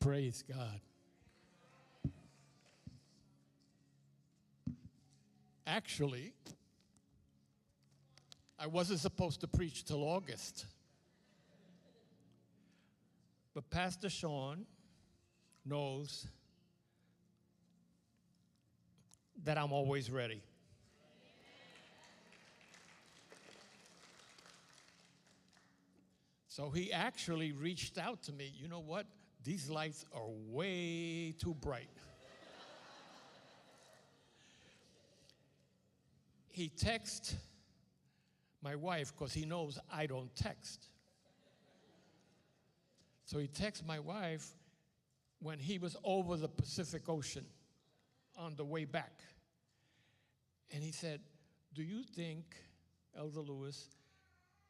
Praise God. Actually, I wasn't supposed to preach till August. But Pastor Sean knows that I'm always ready. So he actually reached out to me. You know what? These lights are way too bright. He texted my wife because he knows I don't text. So he texted my wife when he was over the Pacific Ocean on the way back. And he said, "Do you think Elder Lewis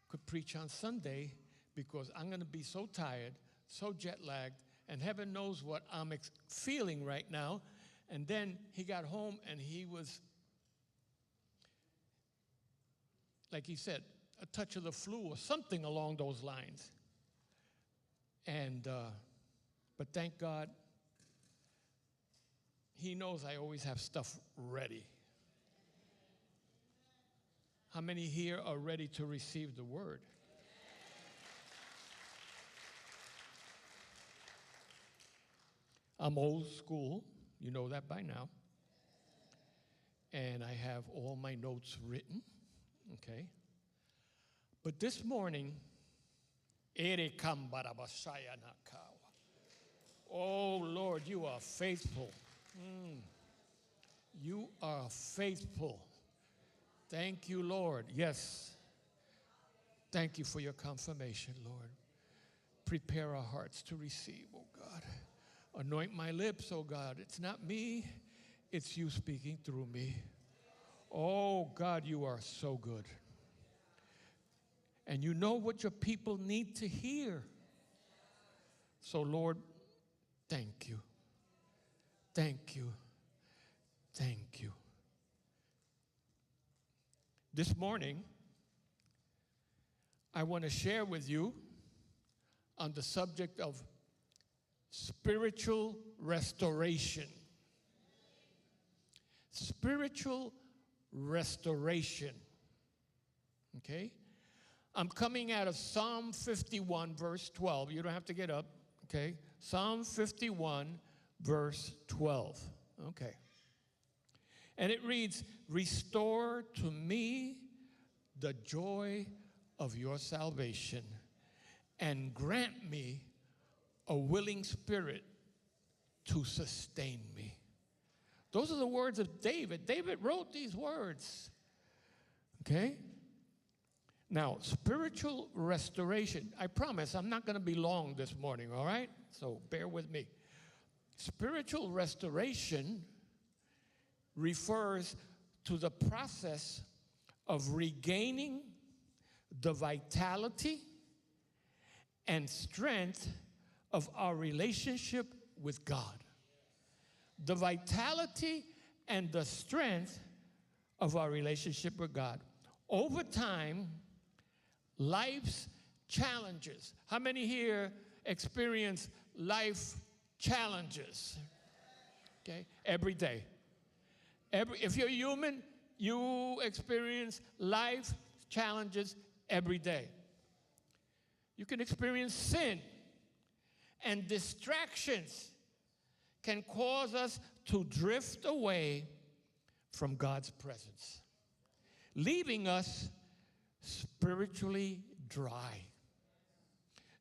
could preach on Sunday? Because I'm going to be so tired, so jet-lagged, and heaven knows what I'm feeling right now." And then he got home and he was, like he said, a touch of the flu or something along those lines. And, but thank God, he knows I always have stuff ready. How many here are ready to receive the word? I'm old school, you know that by now. And I have all my notes written, okay? But this morning, oh Lord, you are faithful. You are faithful. Thank you, Lord. Yes. Thank you for your confirmation, Lord. Prepare our hearts to receive, oh God. Anoint my lips, oh God. It's not me, it's you speaking through me. Oh God, you are so good. And you know what your people need to hear. So Lord, thank you. Thank you. Thank you. This morning, I want to share with you on the subject of spiritual restoration. Spiritual restoration. Okay? I'm coming out of Psalm 51, verse 12. You don't have to get up. Okay? Psalm 51, verse 12. Okay. And it reads, "Restore to me the joy of your salvation, and grant me a willing spirit to sustain me." Those are the words of David. David wrote these words. Okay? Now, spiritual restoration. I promise I'm not going to be long this morning, all right? So bear with me. Spiritual restoration refers to the process of regaining the vitality and strength of our relationship with God. The vitality and the strength of our relationship with God. Over time, life's challenges. How many here experience life challenges? Okay, every day. If you're human, you experience life challenges every day. You can experience sin, and distractions can cause us to drift away from God's presence, leaving us spiritually dry.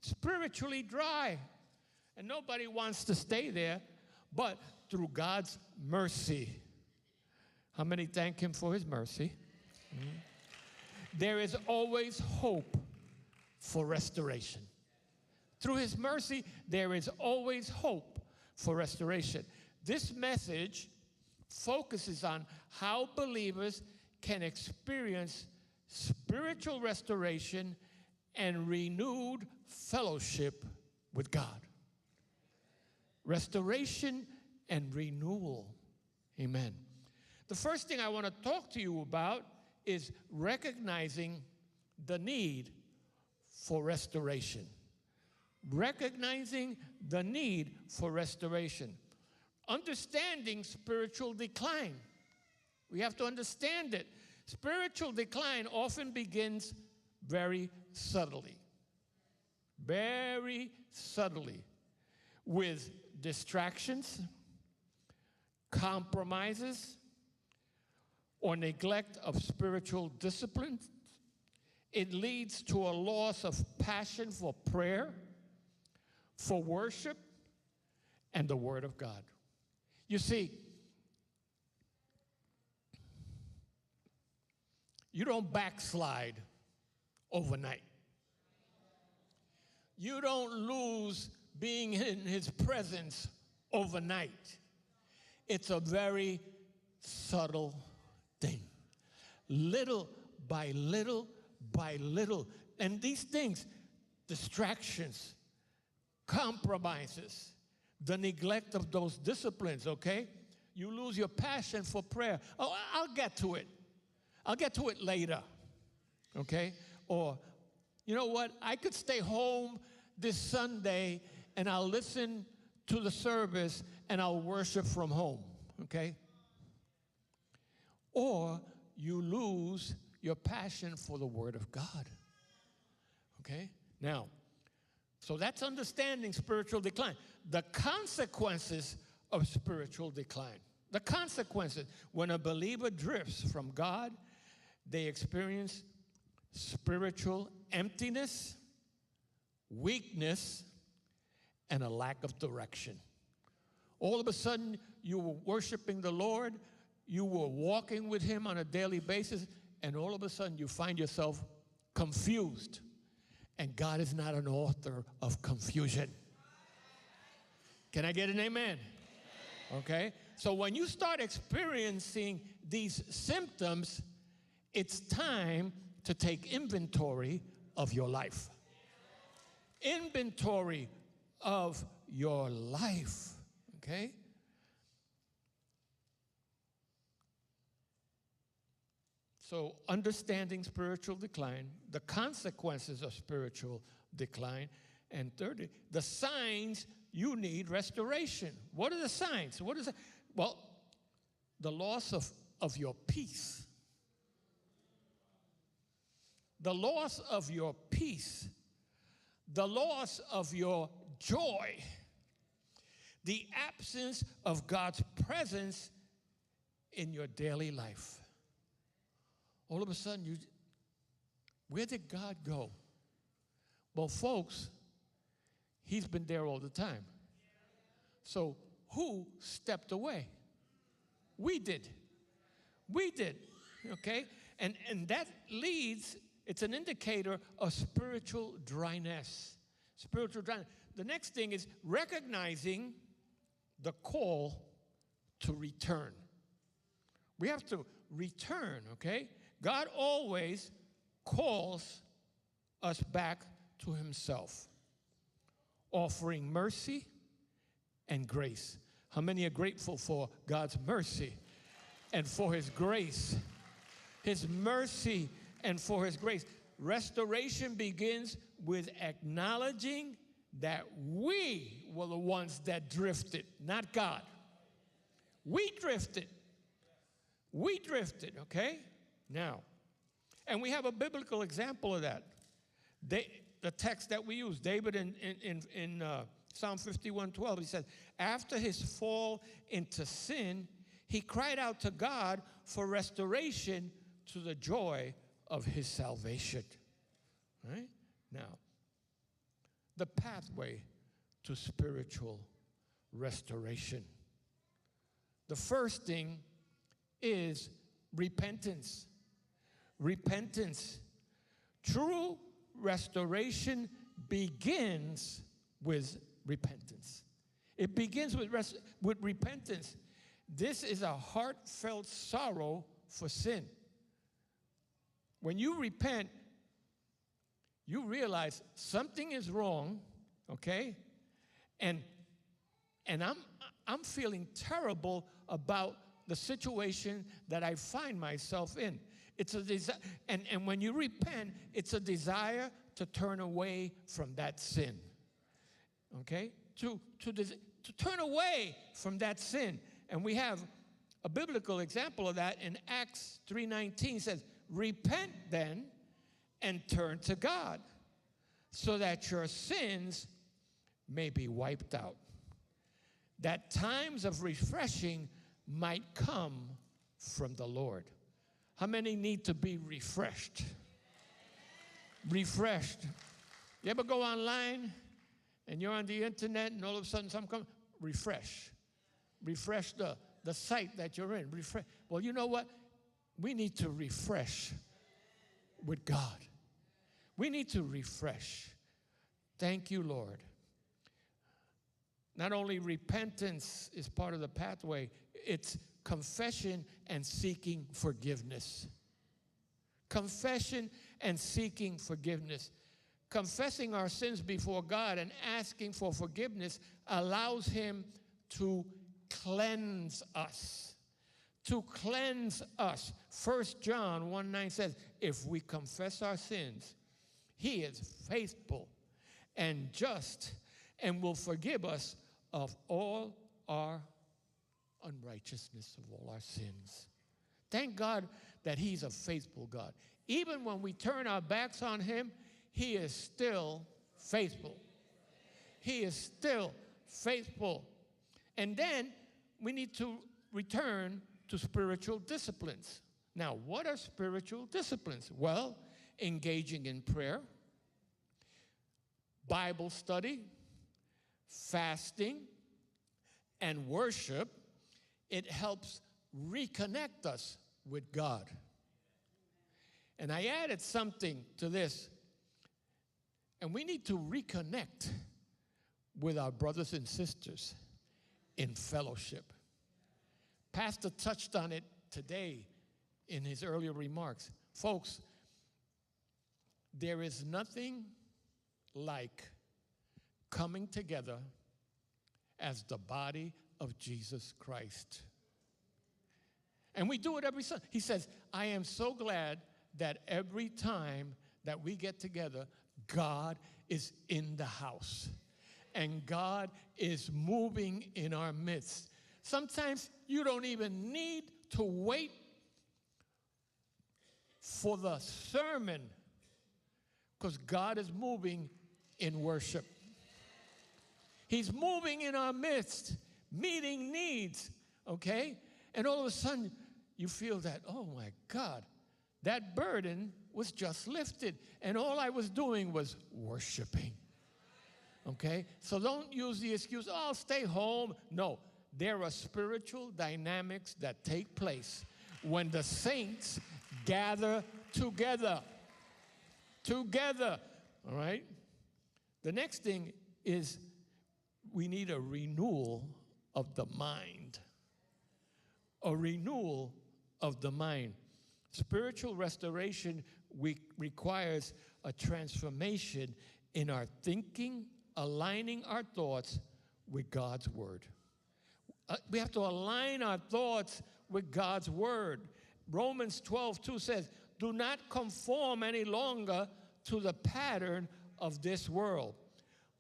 Spiritually dry. And nobody wants to stay there, but through God's mercy. How many thank him for his mercy? There is always hope for restoration. Through his mercy, there is always hope for restoration. This message focuses on how believers can experience spiritual restoration and renewed fellowship with God. Restoration and renewal. Amen. The first thing I want to talk to you about is recognizing the need for restoration. recognizing the need for restoration. Understanding spiritual decline. We have to understand it. Spiritual decline often begins very subtly, with distractions, compromises, or neglect of spiritual disciplines. It leads to a loss of passion for prayer, for worship, and the Word of God. You see, you don't backslide overnight. You don't lose being in His presence overnight. It's a very subtle thing. Little by little by little. And these things, distractions, compromises, the neglect of those disciplines, okay? You lose your passion for prayer. Oh, I'll get to it. I'll get to it later, okay? Or, you know what? I could stay home this Sunday and I'll listen to the service and I'll worship from home, okay? Or you lose your passion for the Word of God, okay? Now, so that's understanding spiritual decline. The consequences of spiritual decline. The consequences. When a believer drifts from God, they experience spiritual emptiness, weakness, and a lack of direction. All of a sudden, you were worshiping the Lord, you were walking with Him on a daily basis, and all of a sudden you find yourself confused. And God is not an author of confusion. Can I get an amen? Okay? So when you start experiencing these symptoms, it's time to take inventory of your life. Inventory of your life. Okay? So understanding spiritual decline, the consequences of spiritual decline, and thirdly, the signs you need restoration. What are the signs? What is it? Well, the loss of your peace. The loss of your peace. The loss of your joy. The absence of God's presence in your daily life. All of a sudden, where did God go? Well, folks, He's been there all the time. So who stepped away? We did. We did, okay? And that leads, it's an indicator of spiritual dryness. Spiritual dryness. The next thing is recognizing the call to return. We have to return, okay? God always calls us back to Himself, offering mercy and grace. How many are grateful for God's mercy and for His grace? His mercy and for His grace. Restoration begins with acknowledging that we were the ones that drifted, not God. We drifted. We drifted, okay? Now, and we have a biblical example of that. The text that we use, David in Psalm 51:12, he says, after his fall into sin, he cried out to God for restoration to the joy of his salvation. Right? Now, the pathway to spiritual restoration. The first thing is repentance. Repentance. True restoration begins with repentance. It begins with repentance. This is a heartfelt sorrow for sin. When you repent, you realize something is wrong, okay? And I'm feeling terrible about the situation that I find myself in. It's a desire, and when you repent, it's a desire to turn away from that sin. okay, to turn away from that sin. And we have a biblical example of that in Acts 3:19 says, repent then and turn to God so that your sins may be wiped out, that times of refreshing might come from the Lord. How many need to be refreshed? Refreshed. You ever go online and you're on the internet and all of a sudden something comes? Refresh. Refresh the site that you're in. Refresh. Well, you know what? We need to refresh with God. We need to refresh. Thank you, Lord. Not only repentance is part of the pathway, it's confession and seeking forgiveness. Confession and seeking forgiveness. Confessing our sins before God and asking for forgiveness allows Him to cleanse us. To cleanse us. 1 John 1:9 says, if we confess our sins, He is faithful and just and will forgive us of all our unrighteousness, of all our sins. Thank God that He's a faithful God. Even when we turn our backs on Him, He is still faithful. He is still faithful. And then we need to return to spiritual disciplines. Now, what are spiritual disciplines? Well, engaging in prayer, Bible study, fasting, and worship. It helps reconnect us with God. And I added something to this. And we need to reconnect with our brothers and sisters in fellowship. Pastor touched on it today in his earlier remarks. Folks, there is nothing like coming together as the body of Jesus Christ. And we do it every Sunday. He says, I am so glad that every time that we get together, God is in the house. And God is moving in our midst. Sometimes you don't even need to wait for the sermon because God is moving in worship. He's moving in our midst, meeting needs, okay? And all of a sudden, you feel that, oh my God, that burden was just lifted. And all I was doing was worshiping, okay? So don't use the excuse, oh, I'll stay home. No, there are spiritual dynamics that take place when the saints gather together. Together, all right? The next thing is we need a renewal of the mind. A renewal of the mind. Spiritual restoration requires a transformation in our thinking, aligning our thoughts with God's word. We have to align our thoughts with God's word. Romans 12:2 says, do not conform any longer to the pattern of this world,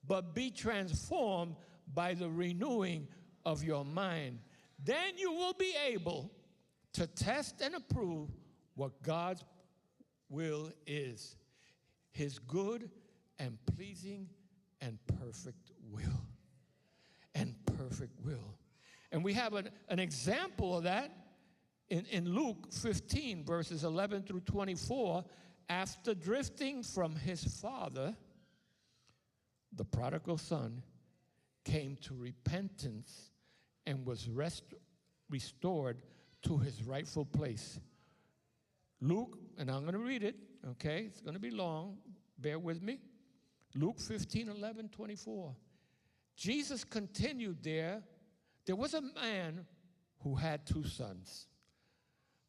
but be transformed by the renewing of your mind. Then you will be able to test and approve what God's will is, His good and pleasing and perfect will. And perfect will. And we have an example of that in Luke 15, verses 11 through 24. After drifting from his father, the prodigal son came to repentance and was restored to his rightful place. Luke, and I'm going to read it, okay? It's going to be long. Bear with me. Luke 15, 11, 24. Jesus continued there. There was a man who had 2 sons.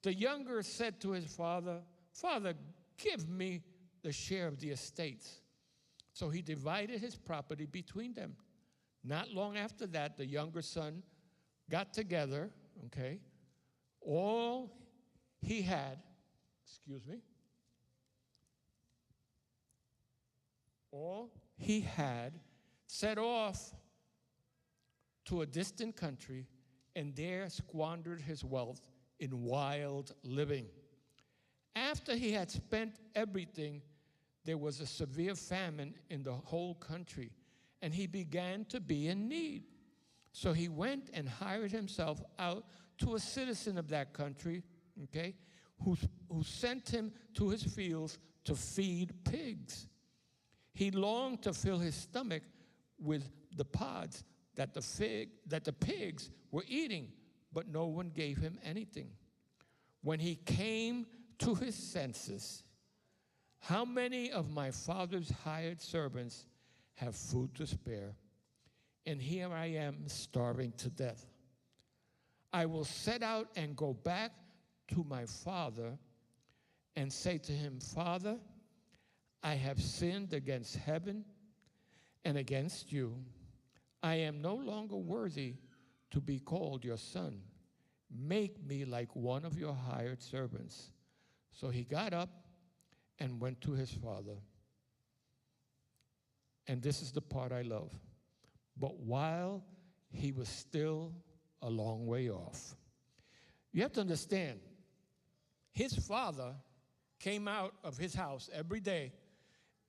The younger said to his father, Father, give me the share of the estates. So he divided his property between them. Not long after that, the younger son got together, okay, all he had, all he had, set off to a distant country and there squandered his wealth in wild living. After he had spent everything, there was a severe famine in the whole country, and he began to be in need. So he went and hired himself out to a citizen of that country, okay, who sent him to his fields to feed pigs. He longed to fill his stomach with the pods that the pigs were eating, but no one gave him anything. When he came to his senses, how many of my father's hired servants have food to spare? And here I am starving to death. I will set out and go back to my father and say to him, Father, I have sinned against heaven and against you. I am no longer worthy to be called your son. Make me like one of your hired servants. So he got up and went to his father. And this is the part I love. But while he was still a long way off. You have to understand, his father came out of his house every day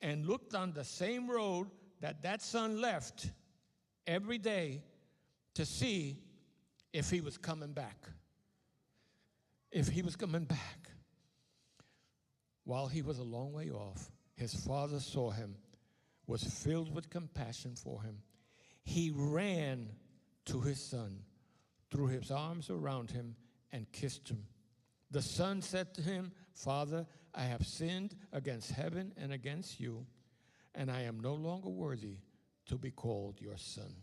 and looked on the same road that son left every day to see if he was coming back. If he was coming back. While he was a long way off, his father saw him, was filled with compassion for him. He ran to his son, threw his arms around him, and kissed him. The son said to him, Father, I have sinned against heaven and against you, and I am no longer worthy to be called your son.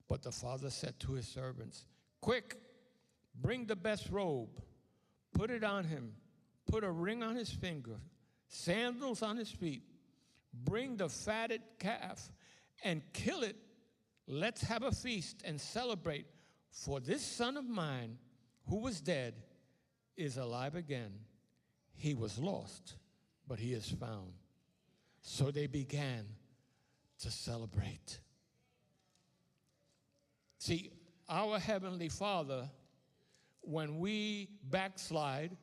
But the father said to his servants, Quick, bring the best robe, put it on him, put a ring on his finger, sandals on his feet, bring the fatted calf and kill it. Let's have a feast and celebrate, for this son of mine who was dead is alive again. He was lost, but he is found. So they began to celebrate. See, our Heavenly Father, when we backslide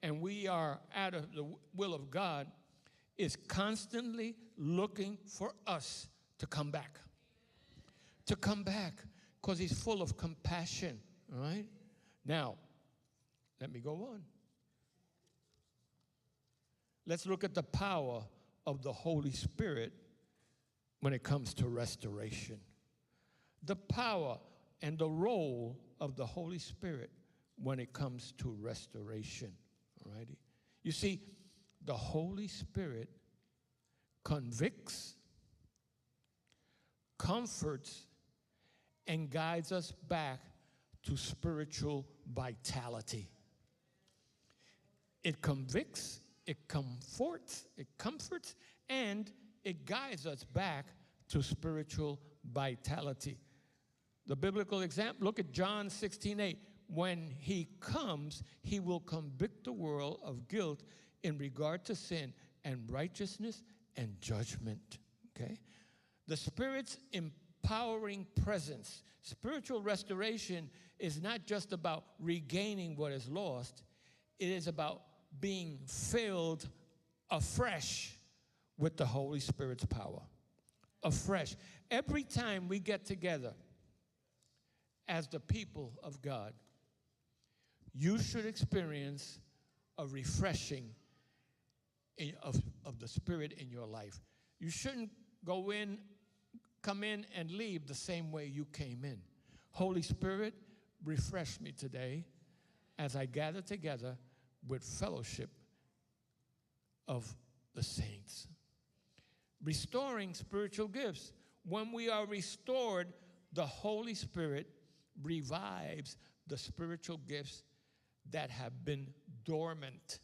and we are out of the will of God, is constantly looking for us to come back. To come back, because he's full of compassion, all right? Now, let me go on. Let's look at the power of the Holy Spirit when it comes to restoration. The power and the role of the Holy Spirit when it comes to restoration, all righty? You see, the Holy Spirit convicts, comforts, and guides us back to spiritual vitality. It convicts, it comforts, and it guides us back to spiritual vitality. The biblical example, look at John 16:8. When he comes, he will convict the world of guilt in regard to sin and righteousness and judgment, okay? The Spirit's empowering presence. Spiritual restoration is not just about regaining what is lost. It is about being filled afresh with the Holy Spirit's power. Afresh. Every time we get together as the people of God, you should experience a refreshing of the Spirit in your life. You shouldn't come in and leave the same way you came in. Holy Spirit, refresh me today as I gather together with fellowship of the saints. Restoring spiritual gifts. When we are restored, the Holy Spirit revives the spiritual gifts that have been dormant.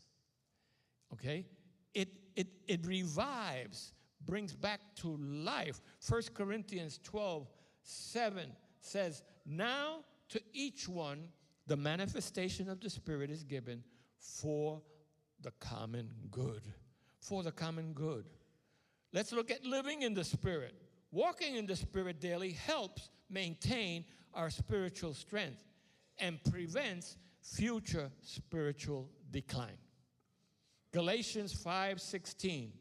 Okay? It revives, brings back to life. 1 Corinthians 12:7 says, now to each one the manifestation of the Spirit is given for the common good. For the common good. Let's look at living in the Spirit. Walking in the Spirit daily helps maintain our spiritual strength and prevents future spiritual decline. Galatians 5:16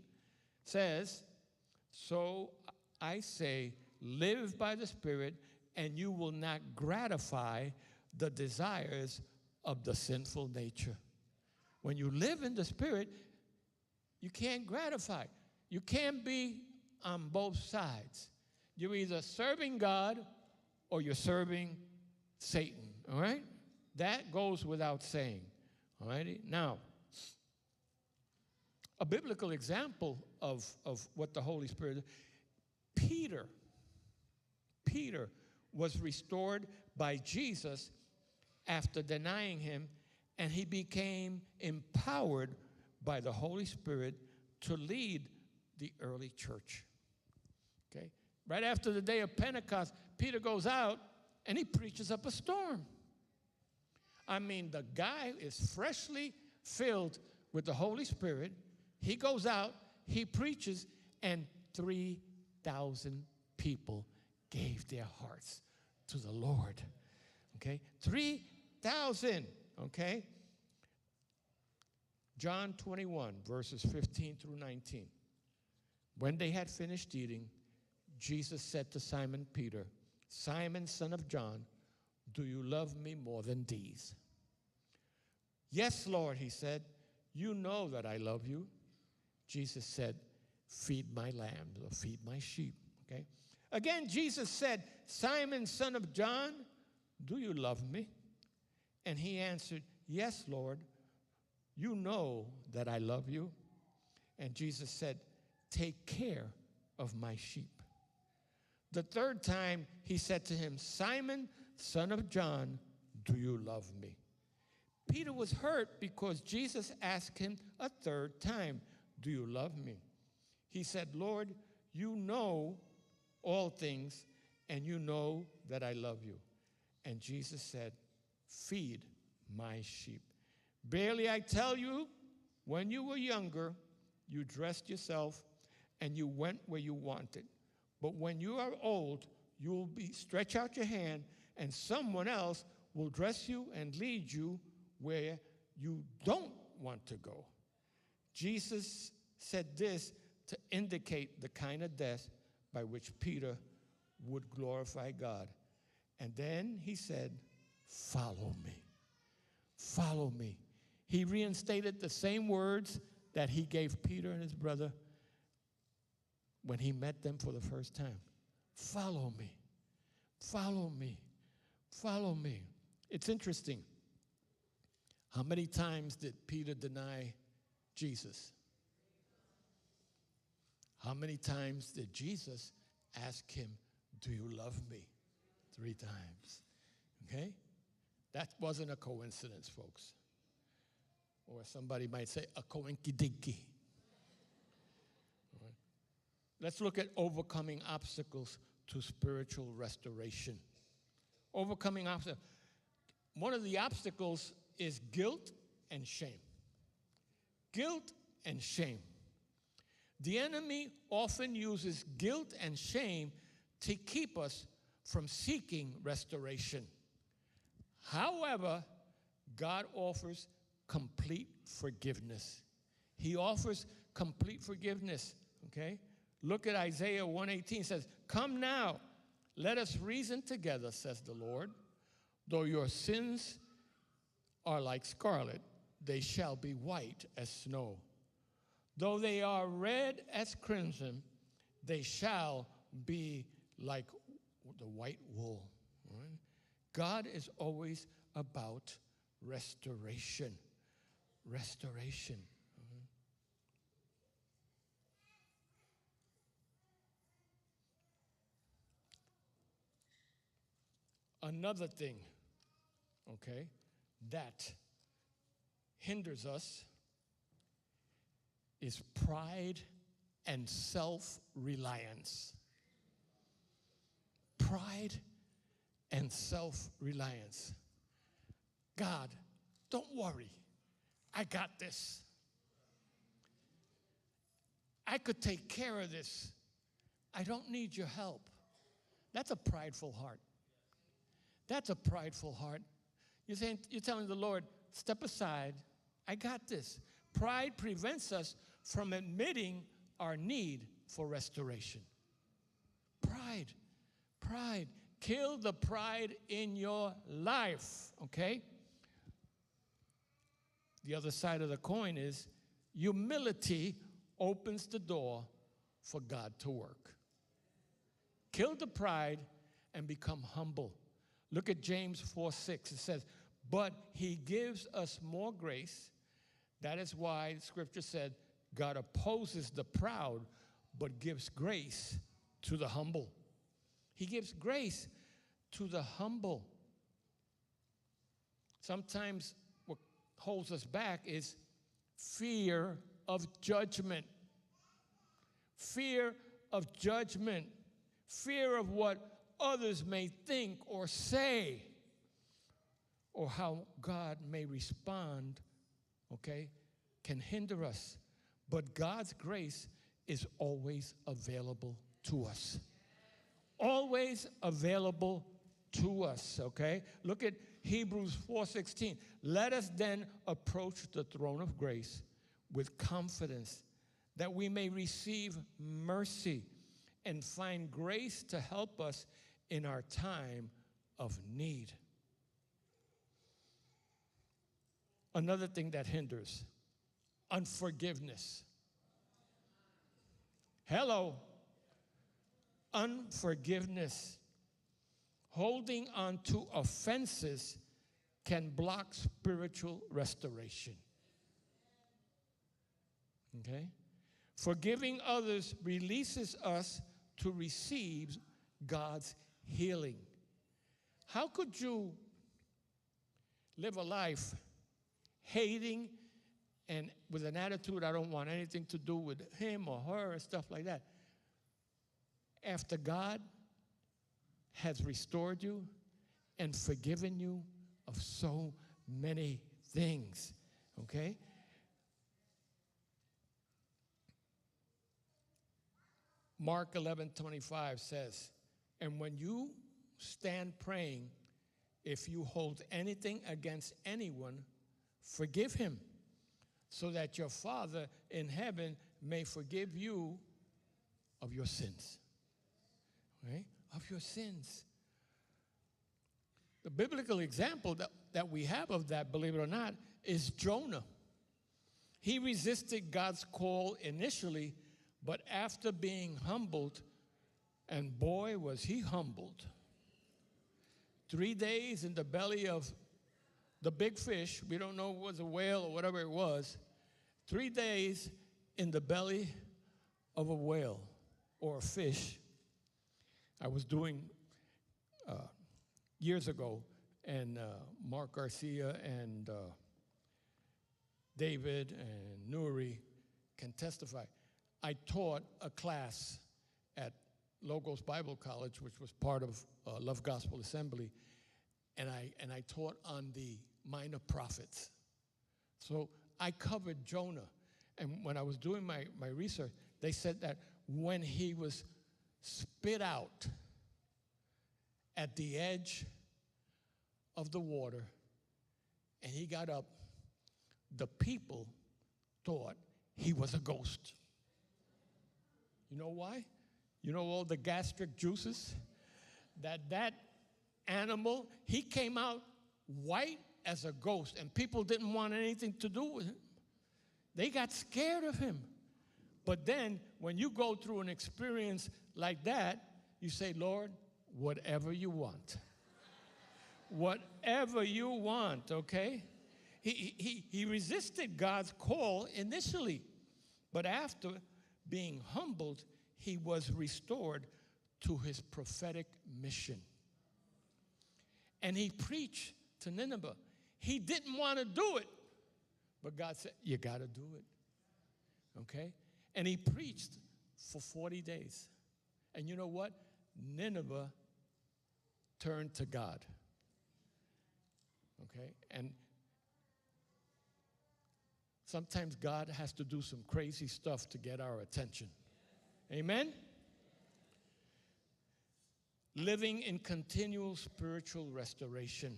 says, "So I say, live by the Spirit, and you will not gratify the desires of the sinful nature." When you live in the Spirit, you can't gratify. You can't be on both sides. You're either serving God or you're serving Satan, all right? That goes without saying, all righty? Now, a biblical example of what the Holy Spirit, Peter was restored by Jesus after denying him, and he became empowered by the Holy Spirit to lead the early church. Okay? Right after the day of Pentecost, Peter goes out and he preaches up a storm. I mean, the guy is freshly filled with the Holy Spirit. He goes out, he preaches, and 3,000 people gave their hearts to the Lord. Okay? 3,000. Okay? John 21, verses 15 through 19. When they had finished eating, Jesus said to Simon Peter, "Simon, son of John, do you love me more than these?" "Yes, Lord," he said, "you know that I love you." Jesus said, "Feed my lambs," or feed my sheep. Okay? Again, Jesus said, "Simon, son of John, do you love me?" And he answered, "Yes, Lord, you know that I love you." And Jesus said, "Take care of my sheep." The third time he said to him, "Simon, son of John, do you love me?" Peter was hurt because Jesus asked him a third time, "Do you love me?" He said, "Lord, you know all things, and you know that I love you." And Jesus said, "Feed my sheep. Barely I tell you, when you were younger, you dressed yourself and you went where you wanted. But when you are old, you will stretch out your hand, and someone else will dress you and lead you where you don't want to go." Jesus said this to indicate the kind of death by which Peter would glorify God. And then he said, "Follow me. Follow me." He reinstated the same words that he gave Peter and his brother when he met them for the first time. Follow me. Follow me. Follow me. It's interesting. How many times did Peter deny Jesus? How many times did Jesus ask him, "Do you love me?" 3 times. Okay? That wasn't a coincidence, folks. Or somebody might say a coinky-dinky. All right. Let's look at overcoming obstacles to spiritual restoration. Overcoming obstacles. One of the obstacles is guilt and shame. Guilt and shame. The enemy often uses guilt and shame to keep us from seeking restoration. However, God offers complete forgiveness. He offers complete forgiveness, okay? Look at Isaiah 1:18. It says, "Come now, let us reason together, says the Lord. Though your sins are like scarlet, they shall be white as snow. Though they are red as crimson, they shall be like the white wool." All right? God is always about restoration. Restoration. Another thing, okay, that hinders us is pride and self-reliance. Pride and self-reliance. God, don't worry. I got this. I could take care of this. I don't need your help. That's a prideful heart. That's a prideful heart. You're telling the Lord, step aside. I got this. Pride prevents us from admitting our need for restoration. Pride. Kill the pride in your life, okay? The other side of the coin is humility opens the door for God to work. Kill the pride and become humble. Look at James 4:6. It says, but he gives us more grace. That is why the scripture said, God opposes the proud, but gives grace to the humble. He gives grace to the humble. Sometimes what holds us back is fear of judgment. Fear of judgment. Fear of what others may think or say, or how God may respond, okay, can hinder us. But God's grace is always available to us. Always available to us, okay? Look at Hebrews 4:16. Let us then approach the throne of grace with confidence that we may receive mercy and find grace to help us in our time of need. Another thing that hinders, unforgiveness. Hello. Unforgiveness. Holding on to offenses can block spiritual restoration. Okay? Forgiving others releases us to receive God's healing. How could you live a life hating and with an attitude, I don't want anything to do with him or her and stuff like that, after God has restored you and forgiven you of so many things, okay? Mark 11:25 says, and when you stand praying, if you hold anything against anyone, forgive him, so that your Father in heaven may forgive you of your sins. Right? Of your sins. The biblical example that we have of that, believe it or not, is Jonah. He resisted God's call initially, but after being humbled, and boy, was he humbled. 3 days in the belly of the big fish, we don't know if it was a whale or whatever it was, 3 days in the belly of a whale or a fish. I was doing years ago, and Mark Garcia and David and Nuri can testify. I taught a class at Logos Bible College, which was part of Love Gospel Assembly, and I taught on the minor prophets. So I covered Jonah, and when I was doing my research, they said that when he was spit out at the edge of the water and he got up, the people thought he was a ghost. You know why? You know all the gastric juices? That animal, he came out white as a ghost, and people didn't want anything to do with him. They got scared of him. But then, when you go through an experience like that, you say, Lord, whatever you want. Whatever you want, okay? He resisted God's call initially, but after being humbled, he was restored to his prophetic mission. And he preached to Nineveh. He didn't want to do it, but God said, you got to do it, okay? And he preached for 40 days. And you know what? Nineveh turned to God, okay? And sometimes God has to do some crazy stuff to get our attention. Amen? living in continual spiritual restoration,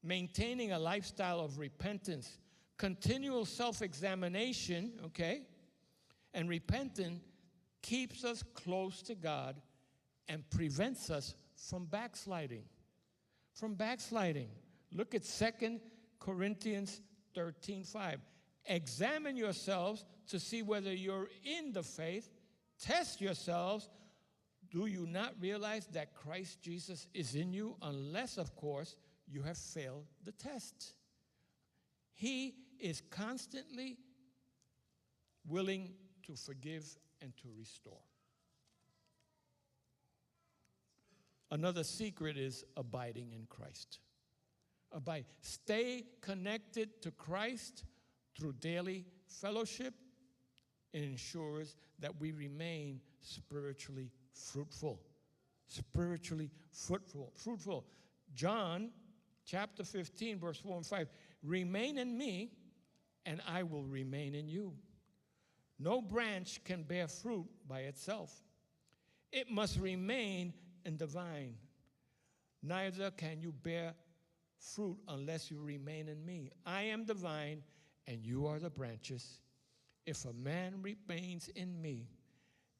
maintaining a lifestyle of repentance, continual self-examination, okay, and repenting keeps us close to God and prevents us from backsliding. From backsliding. Look at 2 Corinthians 13:5. Examine yourselves to see whether you're in the faith. Test yourselves. Do you not realize that Christ Jesus is in you? Unless, of course, you have failed the test. He is constantly willing to forgive and to restore. Another secret is abiding in Christ. Abide. Stay connected to Christ through daily fellowship. It ensures that we remain spiritually fruitful. Spiritually fruitful. John chapter 15, verse 4 and 5. Remain in me, and I will remain in you. No branch can bear fruit by itself. It must remain in the vine. Neither can you bear fruit unless you remain in me. I am the vine, and you are the branches. If a man remains in me,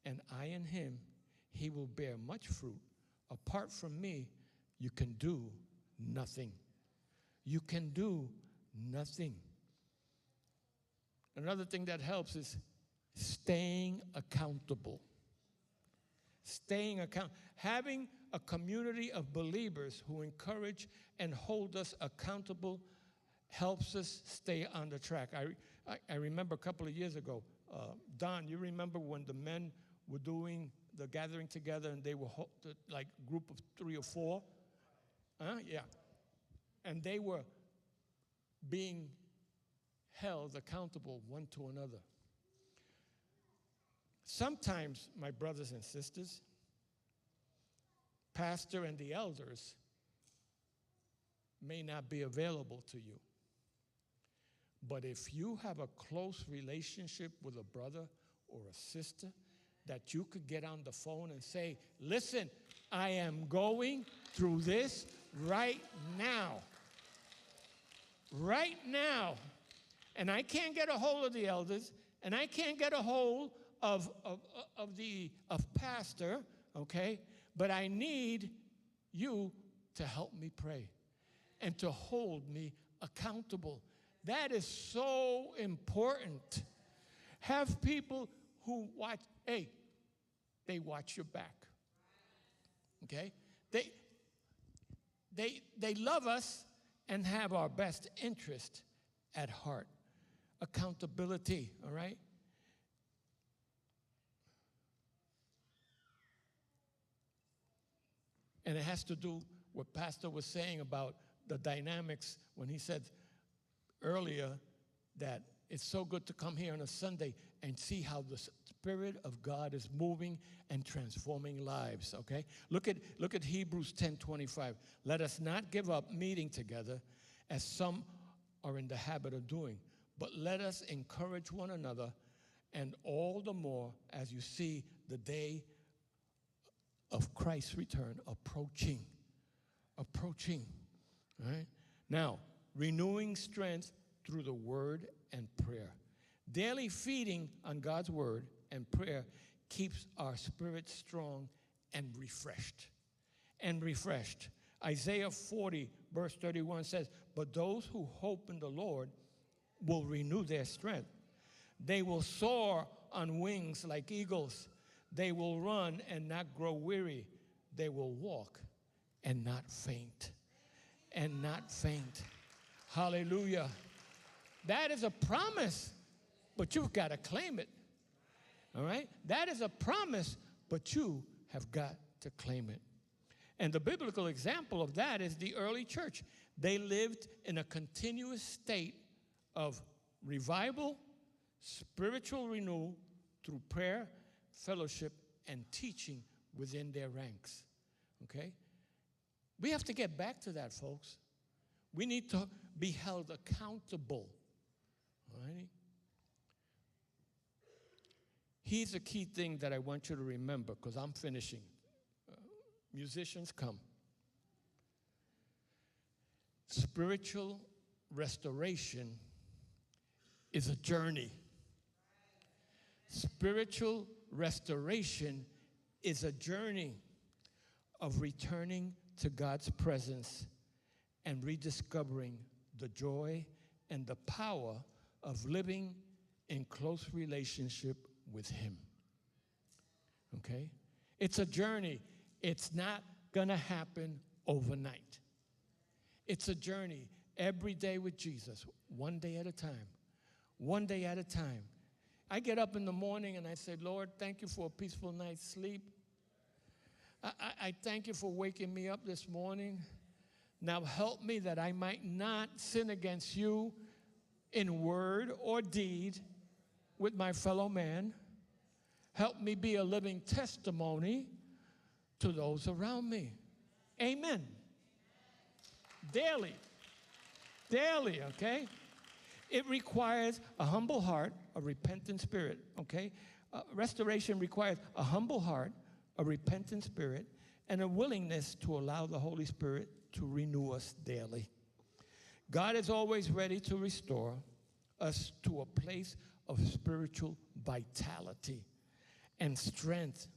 and I in him, he will bear much fruit. Apart from me, you can do nothing. You can do nothing. Another thing that helps is staying accountable. Staying accountable. Having a community of believers who encourage and hold us accountable helps us stay on the track. I remember a couple of years ago, Don, you remember when the men were doing the gathering together and they were like a group of 3 or 4? Yeah. And they were being held accountable one to another. Sometimes, my brothers and sisters, pastor and the elders may not be available to you. But if you have a close relationship with a brother or a sister, that you could get on the phone and say, listen, I am going through this right now. Right now. And I can't get a hold of the elders, and I can't get a hold of pastor, okay? But I need you to help me pray and to hold me accountable. That is so important. Have people who watch, they watch your back. Okay? They love us and have our best interest at heart. Accountability, all right? And it has to do what Pastor was saying about the dynamics when he said earlier that it's so good to come here on a Sunday and see how the Spirit of God is moving and transforming lives, okay? Look at Hebrews 10:25. Let us not give up meeting together as some are in the habit of doing, but let us encourage one another, and all the more as you see the day of Christ's return approaching, all right? Now, renewing strength through the word and prayer. Daily feeding on God's word and prayer keeps our spirit strong and refreshed. Isaiah 40, verse 31 says, but those who hope in the Lord will renew their strength. They will soar on wings like eagles. They will run and not grow weary. They will walk and not faint. Hallelujah. That is a promise, but you've got to claim it. All right? That is a promise, but you have got to claim it. And the biblical example of that is the early church. They lived in a continuous state of revival, spiritual renewal through prayer, fellowship, and teaching within their ranks. Okay? We have to get back to that, folks. We need to be held accountable. All right? Here's a key thing that I want you to remember, because I'm finishing Musicians, come. Spiritual restoration is a journey. Spiritual restoration is a journey of returning to God's presence and rediscovering the joy and the power of living in close relationship with Him. Okay? It's a journey. It's not going to happen overnight. It's a journey every day with Jesus, one day at a time. One day at a time. I get up in the morning and I say, Lord, thank you for a peaceful night's sleep. I thank you for waking me up this morning. Now help me that I might not sin against you in word or deed with my fellow man. Help me be a living testimony to those around me. Amen. Daily. Daily, okay? It requires a humble heart, a repentant spirit, okay? Restoration requires a humble heart, a repentant spirit, and a willingness to allow the Holy Spirit to renew us daily. God is always ready to restore us to a place of spiritual vitality and strength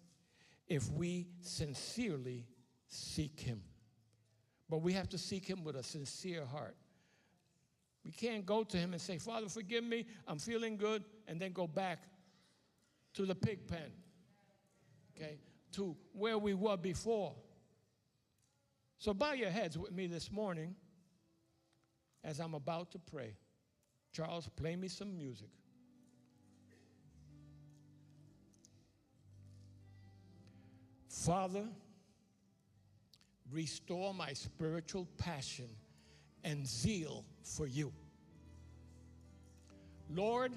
if we sincerely seek Him. But we have to seek Him with a sincere heart. We can't go to Him and say, Father, forgive me, I'm feeling good, and then go back to the pig pen, okay, to where we were before. So bow your heads with me this morning as I'm about to pray. Charles, play me some music. Father, restore my spiritual passion and zeal for you. Lord,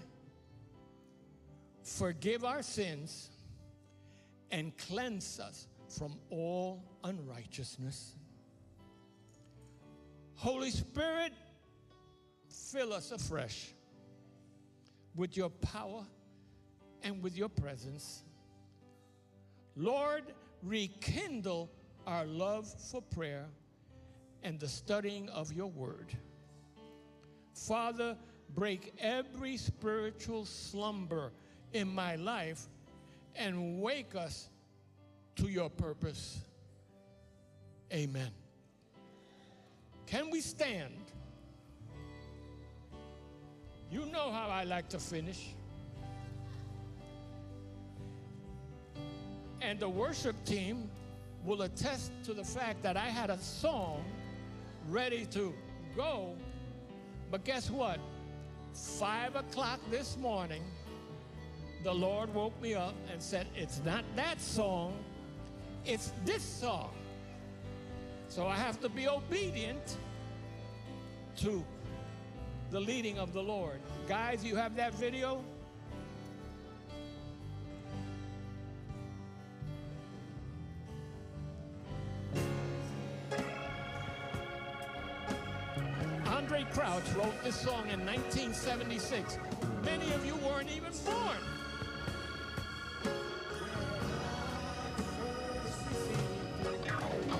forgive our sins and cleanse us from all unrighteousness. Holy Spirit, fill us afresh with your power and with your presence. Lord, rekindle our love for prayer and the studying of your word. Father, break every spiritual slumber in my life and wake us to your purpose. Amen. Can we stand? You know how I like to finish. And the worship team will attest to the fact that I had a song ready to go, but guess what? 5 o'clock this morning, the Lord woke me up and said, it's not that song, it's this song. So I have to be obedient to the leading of the Lord. Guys, you have that video? Andre Crouch wrote this song in 1976. Many of you weren't even born.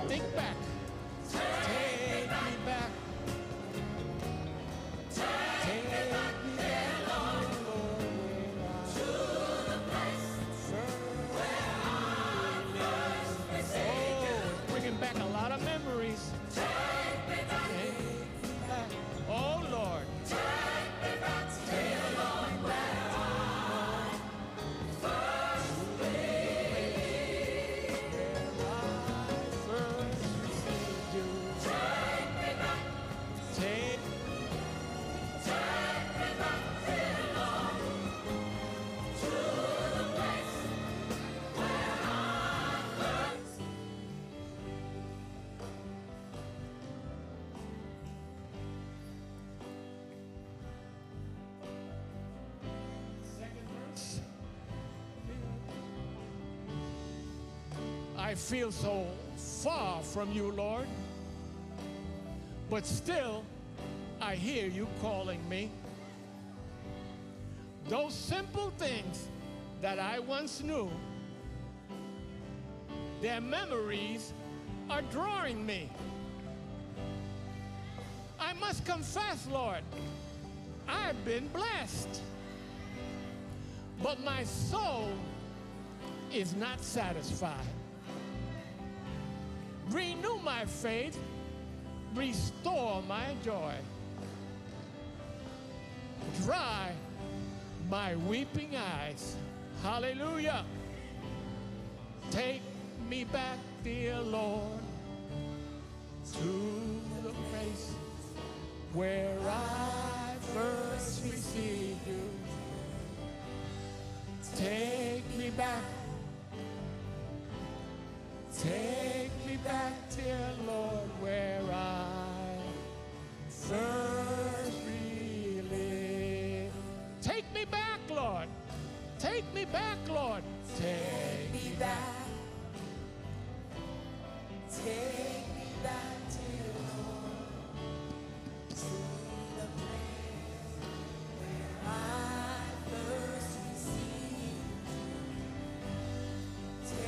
Think back. Take me back. Take me back, Lord, to the place where I first received you. Oh, bringing back a lot of memories. Take me back. Oh, Lord. Take me back to the Lord where I first believed. Where I first received you. Take me back. Take me back, dear Lord, to the place where I first. Second verse. I feel so far from you, Lord, but still I hear you calling me. Those simple things that I once knew, they're memories are drawing me. I must confess, Lord, I've been blessed. But my soul is not satisfied. Renew my faith, restore my joy. Dry my weeping eyes. Hallelujah. Take me back, dear Lord, to the place where I first received you. Take me back, dear Lord, where I